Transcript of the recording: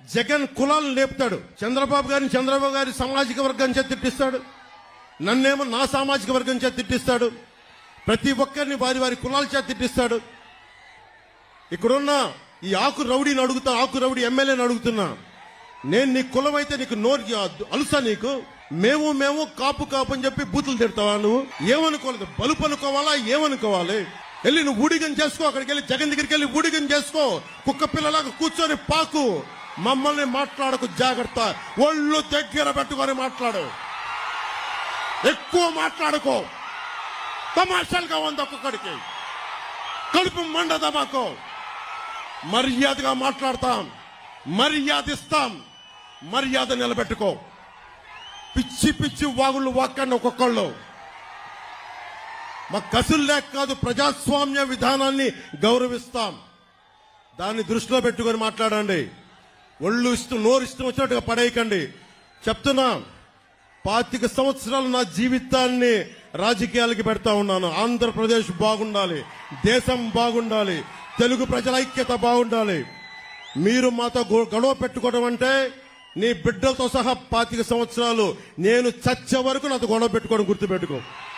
జగన్ కులాలను లేపుతాడు, చంద్రబాబు గారి సామాజిక వర్గం చేత తిట్టిస్తాడు, నన్నేమో నా సామాజిక వర్గం చేత తిట్టిస్తాడు, ప్రతి ఒక్కరిని వారి వారి కులాల చేత తిట్టిస్తాడు. ఇక్కడున్న ఈ ఆకు రౌడీని అడుగుతా, ఆకు రౌడీ ఎమ్మెల్యేని అడుగుతున్నా, నేను నీ కులం అయితే నీకు నోరు అలుసా? నీకు మేము కాపు అని చెప్పి బూతులు తిడతావా? నువ్వు ఏమనుకోలేదు, బలుపు అనుకోవాలా? ఏమనుకోవాలి? వెళ్ళి నువ్వు ఊడిగం చేసుకో, అక్కడికి వెళ్ళి జగన్ దగ్గరికి వెళ్ళి ఊడిగం చేసుకో, కుక్క పిల్లలాగా కూర్చొని పాకు. మమ్మల్ని మాట్లాడకు, జాగ్రత్త. ఒళ్ళు దగ్గర పెట్టుకొని మాట్లాడు, ఎక్కువ మాట్లాడుకో. తమాషాలుగా ఉంది ఒక్కొక్కడికి, కడుపు మండదా మాకు. మర్యాదగా మాట్లాడతాం, మర్యాద ఇస్తాం, మర్యాద నిలబెట్టుకో. పిచ్చి పిచ్చి వాగుళ్ళు వాక్కండి ఒక్కొక్కళ్ళు. మా కసులు లేక కాదు, ప్రజాస్వామ్య విధానాన్ని గౌరవిస్తాం. దాన్ని దృష్టిలో పెట్టుకొని మాట్లాడండి. ఒళ్ళు నోరు ఇష్టం వచ్చినట్టుగా పడేయకండి. చెప్తున్నా, 25 సంవత్సరాలు నా జీవితాన్ని రాజకీయాలకి పెడతా ఉన్నాను. ఆంధ్రప్రదేశ్ బాగుండాలి, దేశం బాగుండాలి, తెలుగు ప్రజల ఐక్యత బాగుండాలి. మీరు మాతో గొడవ పెట్టుకోవడం అంటే నీ బిడ్డలతో సహా 25 సంవత్సరాలు నేను చచ్చే వరకు నాతో గొడవ పెట్టుకోవడం గుర్తుపెట్టుకో.